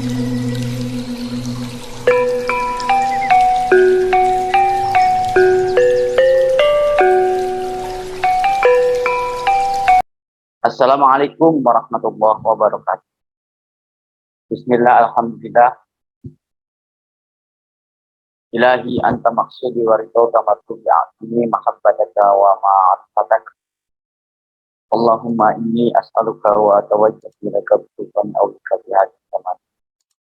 Assalamualaikum warahmatullahi wabarakatuh. Bismillah, alhamdulillah. Ilahi anta maksudi wa ridhoka matlubi ini mahabbataka wa ma'afatak. Allahumma inni as'aluka wa atawajjah ilaka bitukan awlika bihadi zaman.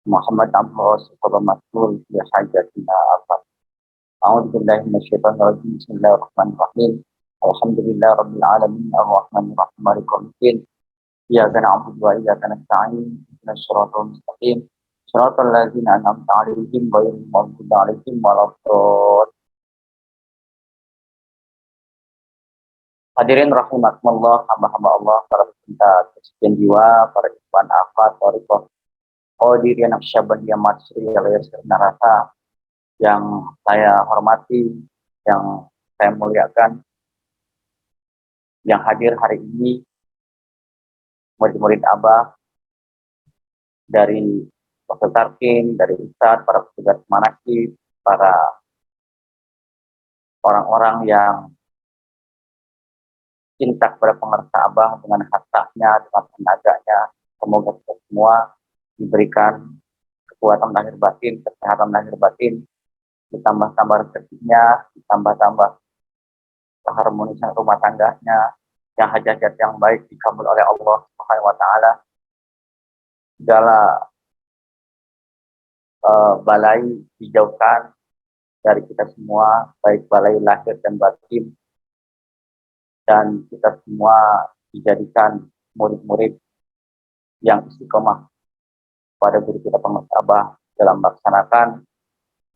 Muhammad Abdullah Subhanahu Matul fi hajatina afat. A'udzubillahi minasyaitonir rajim. Bismillahirrahmanirrahim. Alhamdulillah rabbil alamin arrahmanir rahim maliki yaumiddin. Iyyaka na'budu wa iyyaka nasta'in. Ihdinas siratal mustaqim. Shiratal ladzina an'amta 'alaihim ghairil maghdubi 'alaihim waladdallin. Hadirin rahimakumullah, hamba-hamba Allah, para pecinta kesucian jiwa, para ikhwan afat, thariqah Qadiriyah Naqsyabandiyah Matsuri Narasa yang saya hormati, yang saya muliakan, yang hadir hari ini, murid-murid Abah dari Wakil Tarkin, dari Ustadz, para petugas manakib, para orang-orang yang cinta kepada pengersa Abah dengan hartanya, dengan tenaganya. Semoga kita semua diberikan kekuatan lahir batin, kesehatan lahir batin, ditambah-tambah rezekinya, ditambah-tambah keharmonisan rumah tangganya, yang hajat-hajat yang baik dikabul oleh Allah Subhanahu wa taala. Segala balai dijauhkan dari kita semua, baik balai lahir dan batin, dan kita semua dijadikan murid-murid yang istiqomah pada guru kita pengersa Abah dalam melaksanakan,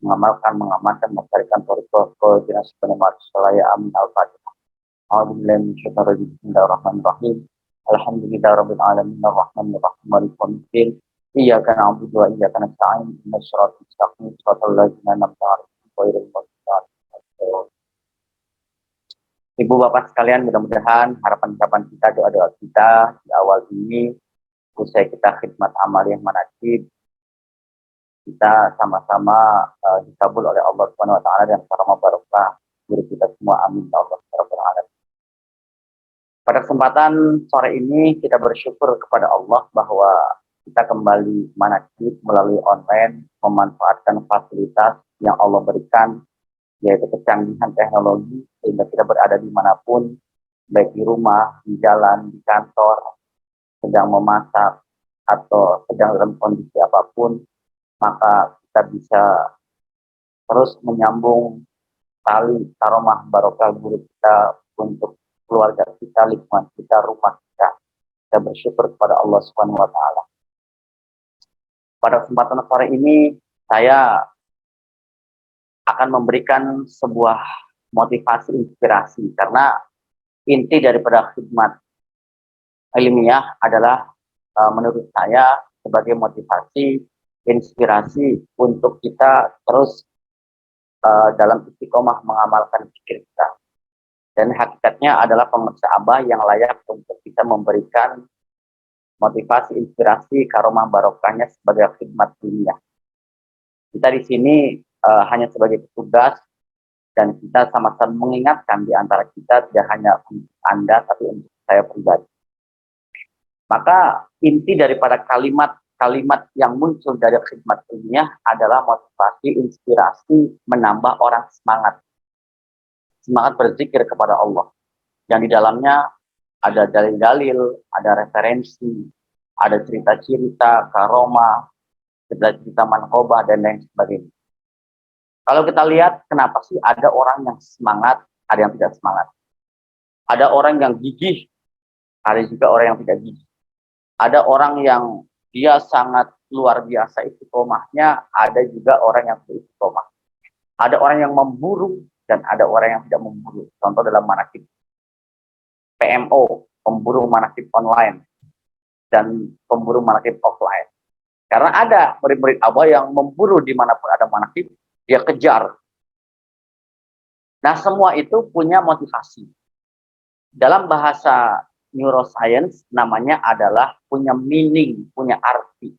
mengamalkan, mengamankan, melestarikan thariqah Qadiriyah Naqsyabandiyah. Amin al-Fatihah. A'udzubillahi minasyaitonir rajim. Bismillahirrahmanirrahim. Alhamdulillahirabbil alamin arrahmanir rahim maliki yaumiddin. Iyyaka na'budu wa iyyaka nasta'in. Ihdinas siratal mustaqim. Shiratal ladzina an'amta 'alaihim ghairil maghdubi 'alaihim. Ibu bapak sekalian, mudah-mudahan harapan-harapan kita, doa-doa kita di awal ini, usai kita khidmat amaliyah manakib, kita sama-sama dikabul oleh Allah Subhanahu wa taala dan karamah barokah guru kita semua. Amin ya Allah rabbal alamin. Pada kesempatan sore ini kita bersyukur kepada Allah bahwa kita kembali manakib melalui online, memanfaatkan fasilitas yang Allah berikan, yaitu kecanggihan teknologi, sehingga kita berada dimanapun, baik di rumah, di jalan, di kantor, sedang memasak, atau sedang dalam kondisi apapun, maka kita bisa terus menyambung tali karomah barokah guru kita untuk keluarga kita, lingkungan kita, rumah kita. Kita bersyukur kepada Allah Subhanahu wa taala. Pada kesempatan sore ini saya akan memberikan sebuah motivasi inspirasi, karena inti daripada khidmat ilmiah adalah menurut saya sebagai motivasi, inspirasi untuk kita terus dalam istiqomah mengamalkan pikir kita. Dan hakikatnya adalah pengersa Abah yang layak untuk kita memberikan motivasi, inspirasi, karomah barokahnya sebagai khidmat ilmiah. Kita di sini hanya sebagai petugas, dan kita sama-sama mengingatkan di antara kita, tidak hanya untuk Anda, tapi untuk saya pribadi. Maka inti daripada kalimat yang muncul dari khidmat ilmiah adalah motivasi, inspirasi, menambah orang semangat berzikir kepada Allah, yang di dalamnya ada dalil-dalil, ada referensi, ada cerita-cerita karomah, cerita-cerita manqobah, dan lain sebagainya. Kalau kita lihat, kenapa sih ada orang yang semangat, ada yang tidak semangat? Ada orang yang gigih, ada juga orang yang tidak gigih. Ada orang yang dia sangat luar biasa istiqomahnya, ada juga orang yang tidak istiqomah. Ada orang yang memburu, dan ada orang yang tidak memburu. Contoh dalam manakib PMO, pemburu manakib online, dan pemburu manakib offline. Karena ada murid-murid Abah yang memburu dimanapun ada manakib, dia kejar. Nah, semua itu punya motivasi. Dalam bahasa neuroscience namanya adalah punya meaning, punya arti.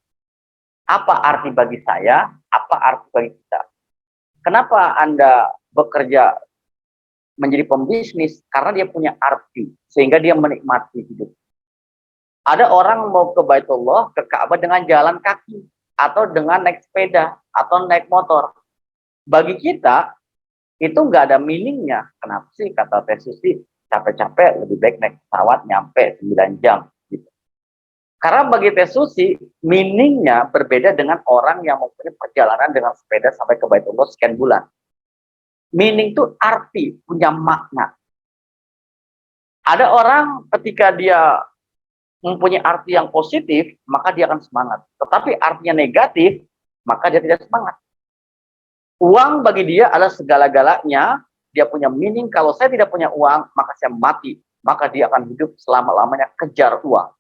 Apa arti bagi saya? Apa arti bagi kita? Kenapa Anda bekerja menjadi pembisnis? Karena dia punya arti, sehingga dia menikmati hidup. Ada orang mau ke Baitullah, ke Ka'bah dengan jalan kaki, atau dengan naik sepeda, atau naik motor. Bagi kita, itu nggak ada meaningnya. Kenapa sih, kata Teh Susi, capek-capek lebih baik naik pesawat nyampe 9 jam. Gitu. Karena bagi Teh Susi, meaningnya berbeda dengan orang yang mempunyai perjalanan dengan sepeda sampai ke Baitullah sekian bulan. Meaning itu arti, punya makna. Ada orang ketika dia mempunyai arti yang positif, maka dia akan semangat. Tetapi artinya negatif, maka dia tidak semangat. Uang bagi dia adalah segala-galanya, dia punya meaning, kalau saya tidak punya uang, maka saya mati. Maka dia akan hidup selama-lamanya kejar uang.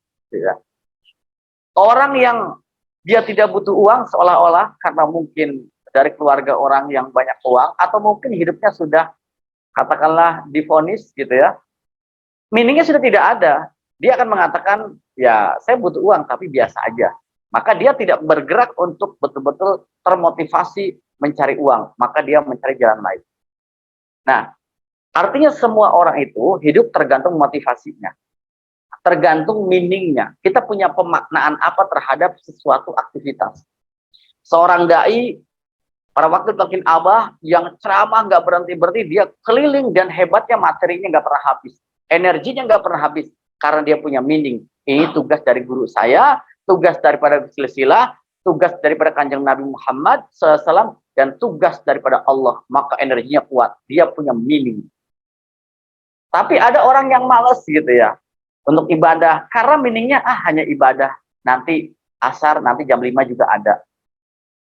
Orang yang dia tidak butuh uang seolah-olah karena mungkin dari keluarga orang yang banyak uang, atau mungkin hidupnya sudah, katakanlah, divonis gitu ya, meaningnya sudah tidak ada. Dia akan mengatakan, ya saya butuh uang tapi biasa aja. Maka dia tidak bergerak untuk betul-betul termotivasi mencari uang. Maka dia mencari jalan lain. Nah, artinya semua orang itu hidup tergantung motivasinya. Tergantung meaningnya. Kita punya pemaknaan apa terhadap sesuatu aktivitas. Seorang dai pada waktu Talqin Abah yang ceramah nggak berhenti-berhenti, dia keliling dan hebatnya materinya nggak pernah habis. Energinya nggak pernah habis. Karena dia punya meaning. Ini tugas dari guru saya, tugas daripada silsilah, tugas daripada Kanjeng Nabi Muhammad SAW, dan tugas daripada Allah. Maka energinya kuat. Dia punya meaning. Tapi ada orang yang males gitu ya, untuk ibadah. Karena meaningnya, hanya ibadah. Nanti asar, nanti jam 5 juga ada.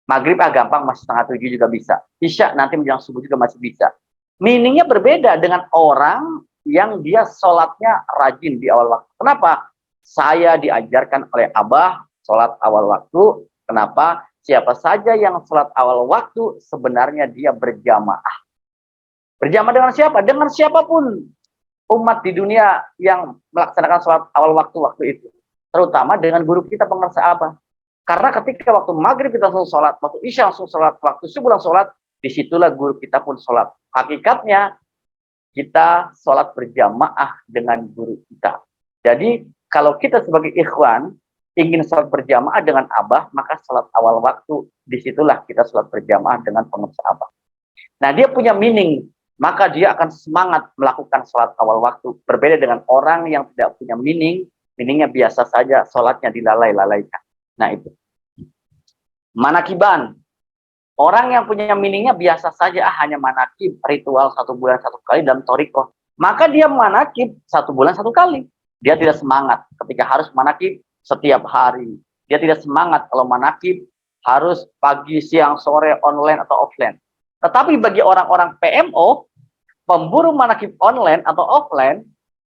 Maghrib gampang, masih setengah 7 juga bisa. Isya nanti menjelang subuh juga masih bisa. Meaningnya berbeda dengan orang yang dia sholatnya rajin di awal waktu. Kenapa? Saya diajarkan oleh Abah sholat awal waktu. Kenapa? Siapa saja yang sholat awal waktu sebenarnya dia berjamaah. Berjamaah dengan siapa? Dengan siapapun umat di dunia yang melaksanakan sholat awal waktu itu. Terutama dengan guru kita penguasa Abah. Karena ketika waktu maghrib kita langsung sholat, waktu isya langsung sholat, waktu subuh langsung sholat, disitulah guru kita pun sholat. Hakikatnya kita sholat berjamaah dengan guru kita. Jadi kalau kita sebagai ikhwan ingin sholat berjamaah dengan Abah, maka sholat awal waktu, disitulah kita sholat berjamaah dengan pengurus Abah. Nah, dia punya meaning, maka dia akan semangat melakukan sholat awal waktu. Berbeda dengan orang yang tidak punya meaning, meaningnya biasa saja, sholatnya dilalai-lalaikan. Nah itu. Manakiban. Orang yang punya meaningnya biasa saja, hanya manakib, ritual 1 bulan 1 kali dalam torikoh. Maka dia manakib 1 bulan 1 kali. Dia tidak semangat ketika harus manakib setiap hari. Dia tidak semangat kalau manakib harus pagi, siang, sore, online atau offline. Tetapi bagi orang-orang PMO, pemburu manakib online atau offline,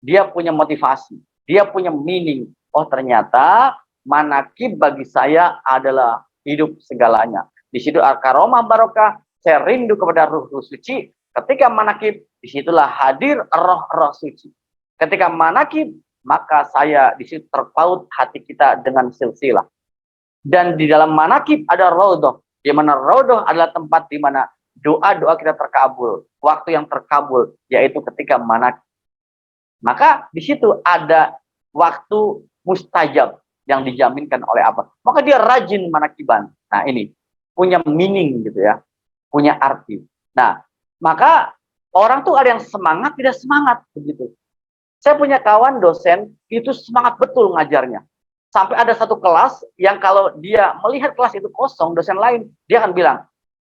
dia punya motivasi. Dia punya meaning. Oh ternyata manakib bagi saya adalah hidup segalanya. Di situ al-karomah barokah, saya rindu kepada ruh-ruh suci. Ketika manakib, disitulah hadir roh-roh suci. Ketika manakib, maka saya di situ terpaut hati kita dengan silsilah. Dan di dalam manakib ada raudhah, di mana raudhah adalah tempat di mana doa-doa kita terkabul. Waktu yang terkabul, yaitu ketika manakib. Maka di situ ada waktu mustajab yang dijaminkan oleh apa? Maka dia rajin manakiban. Nah ini punya meaning gitu ya, punya arti. Nah, maka orang tuh ada yang semangat, tidak semangat begitu. Saya punya kawan dosen itu semangat betul ngajarnya. Sampai ada satu kelas yang kalau dia melihat kelas itu kosong, dosen lain dia akan bilang,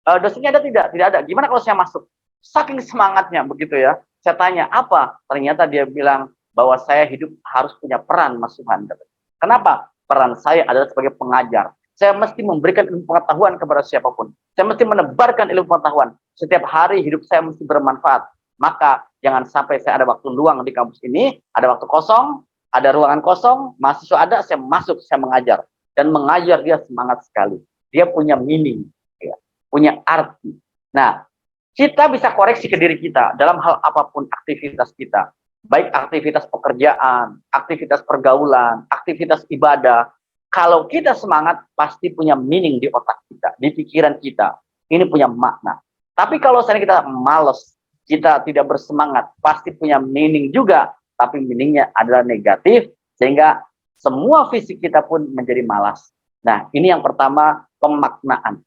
dosennya ada tidak? Tidak ada. Gimana kalau saya masuk? Saking semangatnya begitu ya. Saya tanya apa? Ternyata dia bilang bahwa saya hidup harus punya peran Mas Suhan. Kenapa? Peran saya adalah sebagai pengajar. Saya mesti memberikan ilmu pengetahuan kepada siapapun. Saya mesti menebarkan ilmu pengetahuan. Setiap hari hidup saya mesti bermanfaat. Maka jangan sampai saya ada waktu luang di kampus ini, ada waktu kosong, ada ruangan kosong, mahasiswa ada, saya masuk, saya mengajar. Dan mengajar dia semangat sekali. Dia punya meaning, ya, punya arti. Nah, kita bisa koreksi ke diri kita dalam hal apapun aktivitas kita. Baik aktivitas pekerjaan, aktivitas pergaulan, aktivitas ibadah. Kalau kita semangat, pasti punya meaning di otak kita, di pikiran kita. Ini punya makna. Tapi kalau misalnya kita malas, kita tidak bersemangat, pasti punya meaning juga. Tapi meaningnya adalah negatif, sehingga semua fisik kita pun menjadi malas. Nah, ini yang pertama, pemaknaan.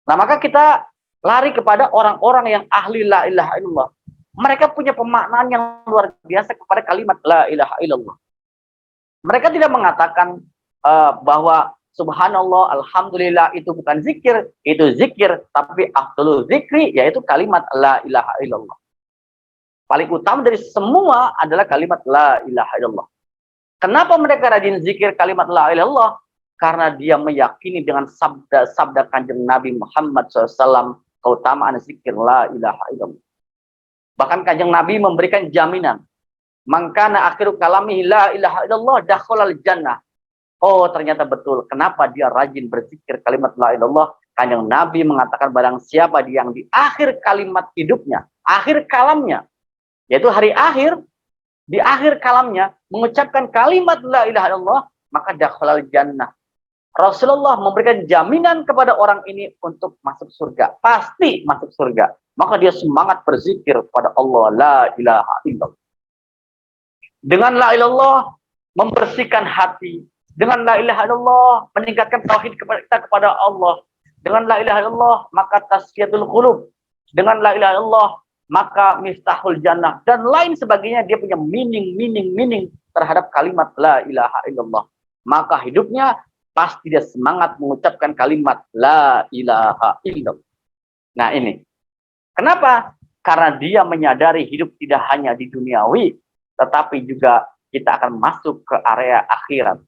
Nah, maka kita lari kepada orang-orang yang ahli la ilaha illallah. Mereka punya pemaknaan yang luar biasa kepada kalimat la ilaha illallah. Mereka tidak mengatakan bahwa subhanallah, alhamdulillah itu bukan zikir, itu zikir, tapi afdalul zikri yaitu kalimat la ilaha illallah. Paling utama dari semua adalah kalimat la ilaha illallah. Kenapa mereka rajin zikir kalimat la ilaha illallah? Karena dia meyakini dengan sabda Kanjeng Nabi Muhammad SAW keutamaan zikir la ilaha illallah. Bahkan Kanjeng Nabi memberikan jaminan, mangkana akhiru kalami la ilaha illallah dakhalal jannah. Oh, ternyata betul. Kenapa dia rajin berzikir kalimat la ilallah? Kanjeng Nabi mengatakan barang siapa dia yang di akhir kalimat hidupnya, akhir kalamnya, yaitu hari akhir, di akhir kalamnya mengucapkan kalimat la ilaha illallah, maka dakhalal jannah. Rasulullah memberikan jaminan kepada orang ini untuk masuk surga. Pasti masuk surga. Maka dia semangat berzikir kepada Allah la ilaha illallah. Dengan la ilallah membersihkan hati. Dengan la ilaha illallah meningkatkan tauhid kita kepada Allah. Dengan la ilaha illallah maka tasfiyatul qulub. Dengan la ilaha illallah maka miftahul jannah dan lain sebagainya. Dia punya meaning terhadap kalimat la ilaha illallah. Maka hidupnya pasti dia semangat mengucapkan kalimat la ilaha illallah. Nah, ini. Kenapa? Karena dia menyadari hidup tidak hanya di duniawi, tetapi juga kita akan masuk ke area akhirat.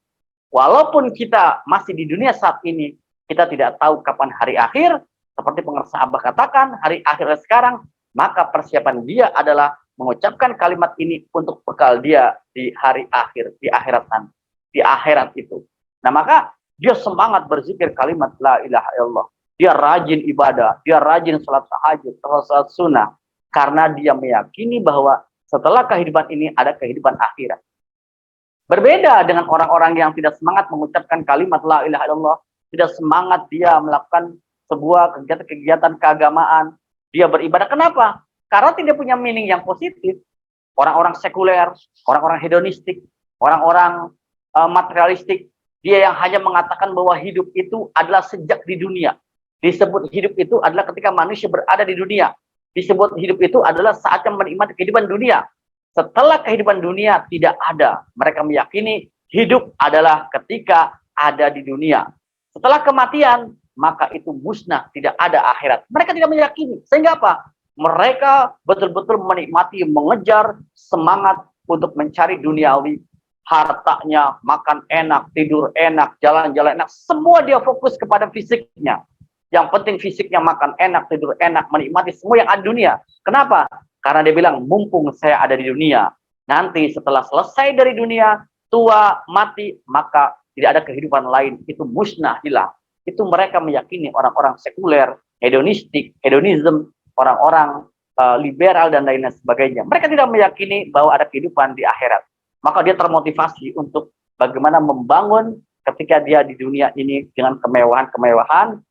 Walaupun kita masih di dunia saat ini, kita tidak tahu kapan hari akhir, seperti pengersa Abah katakan, hari akhir sekarang, maka persiapan dia adalah mengucapkan kalimat ini untuk bekal dia di hari akhir, di akhirat nanti, di akhirat itu. Nah, maka dia semangat berzikir kalimat la ilaha illallah. Dia rajin ibadah, dia rajin salat tahajud, salat sunnah, karena dia meyakini bahwa setelah kehidupan ini ada kehidupan akhirat. Berbeda dengan orang-orang yang tidak semangat mengucapkan kalimat la ilaha illallah, tidak semangat dia melakukan sebuah kegiatan-kegiatan keagamaan, dia beribadah. Kenapa? Karena tidak punya meaning yang positif. Orang-orang sekuler, orang-orang hedonistik, orang-orang materialistik, dia yang hanya mengatakan bahwa hidup itu adalah sejak di dunia. Disebut hidup itu adalah ketika manusia berada di dunia. Disebut hidup itu adalah saatnya menikmati kehidupan dunia. Setelah kehidupan dunia tidak ada. Mereka meyakini hidup adalah ketika ada di dunia. Setelah kematian, maka itu musnah, tidak ada akhirat. Mereka tidak meyakini. Sehingga apa? Mereka betul-betul menikmati, mengejar semangat untuk mencari duniawi. Hartanya, makan enak, tidur enak, jalan-jalan enak. Semua dia fokus kepada fisiknya. Yang penting fisiknya makan enak, tidur enak, menikmati semua yang ada di dunia. Kenapa? Karena dia bilang, mumpung saya ada di dunia, nanti setelah selesai dari dunia, tua, mati, maka tidak ada kehidupan lain. Itu musnah, hilang. Itu mereka meyakini orang-orang sekuler, hedonism, orang-orang liberal, dan lain sebagainya. Mereka tidak meyakini bahwa ada kehidupan di akhirat. Maka dia termotivasi untuk bagaimana membangun ketika dia di dunia ini dengan kemewahan-kemewahan,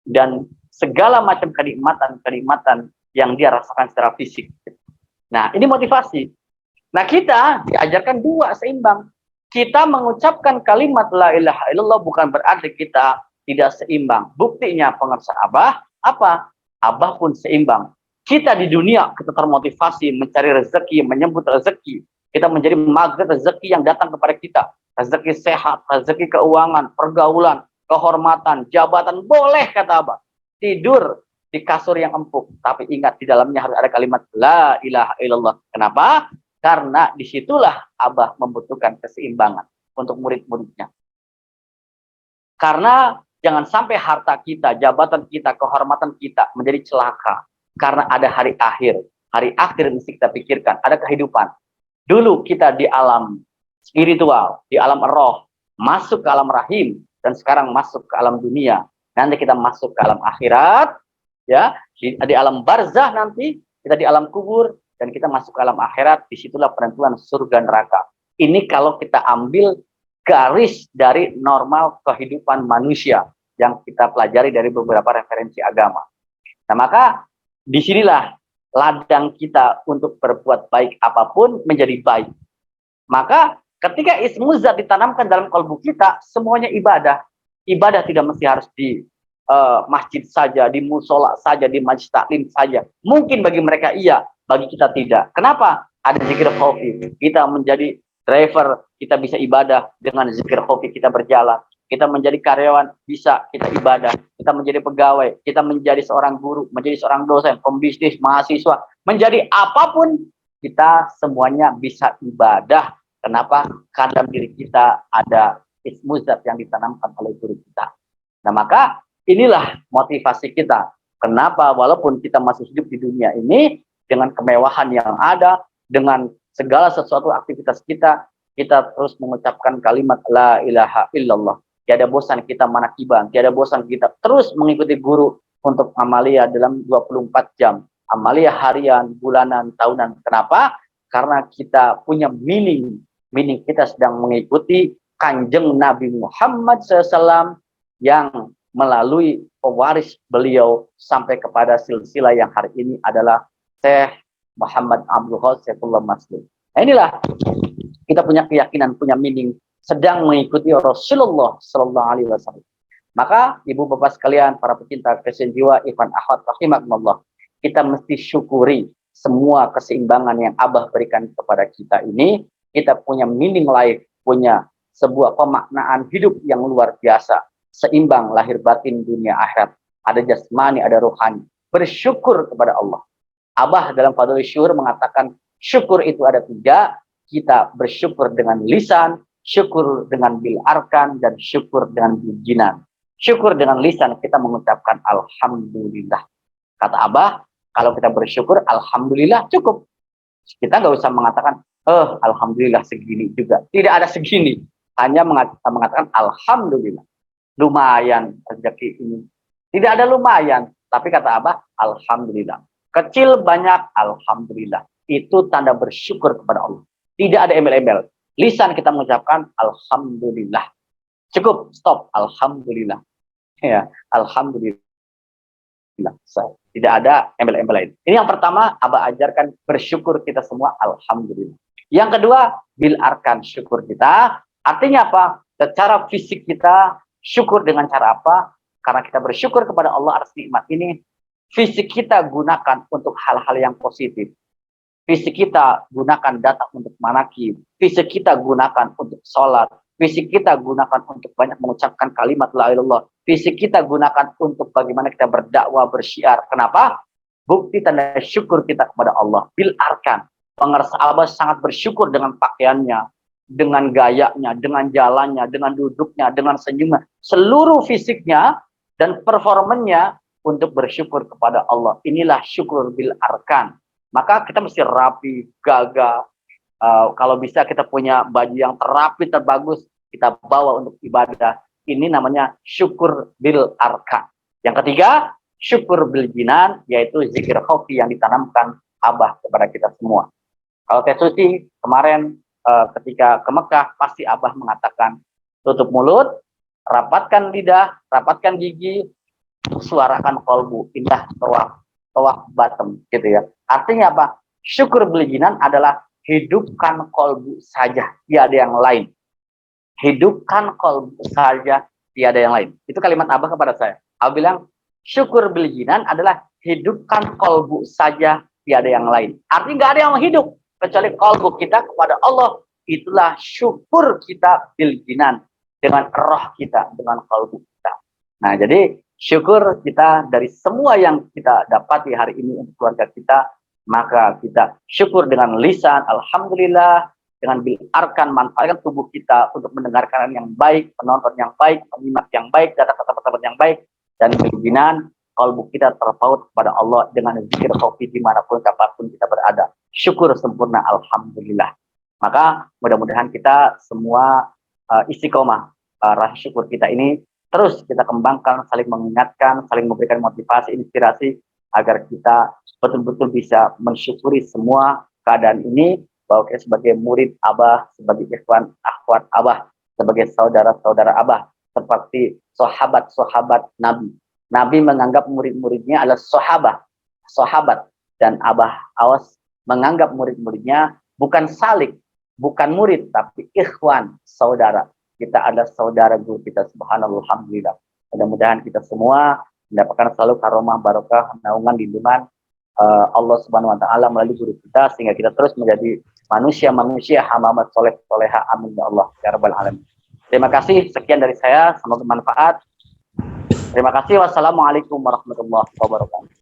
dan segala macam kenikmatan-kenikmatan yang dia rasakan secara fisik. Nah, ini motivasi. Nah, kita diajarkan dua seimbang. Kita mengucapkan kalimat la ilaha illallah bukan berarti kita tidak seimbang. Buktinya pengersa Abah, apa? Abah pun seimbang. Kita di dunia, kita termotivasi mencari rezeki, menyambut rezeki. Kita menjadi magnet rezeki yang datang kepada kita. Rezeki sehat, rezeki keuangan, pergaulan, kehormatan, jabatan, boleh kata Abah. Tidur di kasur yang empuk, tapi ingat di dalamnya harus ada kalimat la ilaha illallah. Kenapa? Karena disitulah Abah membutuhkan keseimbangan untuk murid-muridnya. Karena jangan sampai harta kita, jabatan kita, kehormatan kita menjadi celaka. Karena ada hari akhir. Hari akhir mesti kita pikirkan, ada kehidupan. Dulu kita di alam spiritual, di alam roh, masuk ke alam rahim, dan sekarang masuk ke alam dunia. Nanti kita masuk ke alam akhirat, ya, di alam barzah nanti, kita di alam kubur, dan kita masuk ke alam akhirat, disitulah penentuan surga neraka. Ini kalau kita ambil garis dari normal kehidupan manusia yang kita pelajari dari beberapa referensi agama. Nah, maka disinilah ladang kita untuk berbuat baik apapun menjadi baik. Maka ketika ismu zat ditanamkan dalam kalbu kita, semuanya ibadah. Ibadah tidak mesti harus di masjid saja, di musola saja, di majlis taklim saja. Mungkin bagi mereka iya, bagi kita tidak. Kenapa? Ada zikir khafi. Kita menjadi driver, kita bisa ibadah dengan zikir khafi, kita berjalan. Kita menjadi karyawan, bisa kita ibadah. Kita menjadi pegawai, kita menjadi seorang guru, menjadi seorang dosen, pembisnis, mahasiswa. Menjadi apapun, kita semuanya bisa ibadah. Kenapa? Karena diri kita ada ismu zat yang ditanamkan oleh guru kita. Nah, maka inilah motivasi kita. Kenapa walaupun kita masih hidup di dunia ini dengan kemewahan yang ada, dengan segala sesuatu aktivitas kita, kita terus mengucapkan kalimat la ilaha illallah. Tiada bosan kita manakiban, tiada bosan kita terus mengikuti guru untuk amalia dalam 24 jam. Amalia harian, bulanan, tahunan. Kenapa? Karena kita punya meaning. Meaning kita sedang mengikuti Kanjeng Nabi Muhammad SAW yang melalui pewaris beliau sampai kepada silsilah yang hari ini adalah Syekh Muhammad Abdul Wahab Saifullah Maslim. Nah, inilah kita punya keyakinan, punya meaning, sedang mengikuti Rasulullah Sallallahu Alaihi Wasallam. Maka ibu bapak sekalian, para pecinta fashion jiwa, Ikhwan Akhwat rahimakumullah, kita mesti syukuri semua keseimbangan yang Abah berikan kepada kita ini. Kita punya meaning life, punya sebuah pemaknaan hidup yang luar biasa, seimbang lahir batin dunia akhirat, ada jasmani, ada rohani. Bersyukur kepada Allah. Abah dalam Fadhilul Syukur mengatakan syukur itu ada 3. Kita bersyukur dengan lisan, syukur dengan bil arkan, dan syukur dengan bil jinan. Syukur dengan lisan kita mengucapkan alhamdulillah. Kata Abah, kalau kita bersyukur alhamdulillah cukup. Kita nggak usah mengatakan alhamdulillah segini juga. Tidak ada segini. Hanya mengatakan alhamdulillah. Lumayan rezeki ini. Tidak ada lumayan. Tapi kata Abah, alhamdulillah. Kecil banyak, alhamdulillah. Itu tanda bersyukur kepada Allah. Tidak ada embel-embel. Lisan kita mengucapkan alhamdulillah. Cukup, stop, alhamdulillah. Ya, alhamdulillah. Tidak ada embel-embel lain. Ini yang pertama, Abah ajarkan bersyukur kita semua, alhamdulillah. Yang kedua, bil arkan syukur kita. Artinya apa? Secara fisik kita syukur dengan cara apa? Karena kita bersyukur kepada Allah atas nikmat ini, fisik kita gunakan untuk hal-hal yang positif. Fisik kita gunakan data untuk manakib. Fisik kita gunakan untuk sholat. Fisik kita gunakan untuk banyak mengucapkan kalimat la ilaha illallah. Fisik kita gunakan untuk bagaimana kita berdakwah, bersyiar. Kenapa? Bukti tanda syukur kita kepada Allah. Bil arkan. Pengersa Abah sangat bersyukur dengan pakaiannya, dengan gayanya, dengan jalannya, dengan duduknya, dengan senyumnya. Seluruh fisiknya dan performanya untuk bersyukur kepada Allah. Inilah syukur bil arkan. Maka kita mesti rapi, gagah. Kalau bisa kita punya baju yang terapi, terbagus, kita bawa untuk ibadah. Ini namanya syukur bil arkan. Yang ketiga, syukur bil jinan, yaitu zikir khafi yang ditanamkan Abah kepada kita semua. Kalau Teh Suci kemarin ketika ke Mekah, pasti Abah mengatakan, tutup mulut, rapatkan lidah, rapatkan gigi, suarakan kolbu, indah tawaf bottom, gitu ya. Artinya apa? Syukur bil jinan adalah hidupkan kolbu saja, tiada yang lain. Hidupkan kolbu saja, tiada yang lain. Itu kalimat Abah kepada saya. Abah bilang, syukur bil jinan adalah hidupkan kolbu saja, tiada yang lain. Artinya nggak ada yang hidup kecuali kolbu kita kepada Allah. Itulah syukur kita bil jinan, dengan roh kita, dengan kolbu kita. Nah, jadi syukur kita dari semua yang kita dapati hari ini untuk keluarga kita, maka kita syukur dengan lisan, alhamdulillah, dengan bil arkan, manfaatkan tubuh kita untuk mendengarkan yang baik, penonton yang baik, penyimak yang baik, data-data yang baik, dan bil jinan, kalbu kita terpaut kepada Allah dengan zikir khafi dimanapun, kapanpun kita berada. Syukur sempurna, alhamdulillah. Maka mudah-mudahan kita semua istiqomah, rasa syukur kita ini terus kita kembangkan, saling mengingatkan, saling memberikan motivasi, inspirasi, agar kita betul-betul bisa mensyukuri semua keadaan ini, bahwa kita sebagai murid Abah, sebagai ikhwan akhwat Abah, sebagai saudara-saudara Abah, seperti sahabat-sahabat Nabi. Nabi menganggap murid-muridnya adalah sahabat, dan Abah Awas menganggap murid-muridnya bukan salik, bukan murid, tapi ikhwan, saudara. Kita adalah saudara guru kita, subhanallah, alhamdulillah. Mudah-mudahan kita semua mendapatkan selalu karomah, barokah, naungan, lindungan Allah Subhanahu wa taala melalui guru kita, sehingga kita terus menjadi manusia-manusia hamamat soleh soleha, amin ya Allah ya rabbal alamin. Terima kasih, sekian dari saya, semoga bermanfaat. Terima kasih, wassalamualaikum warahmatullahi wabarakatuh.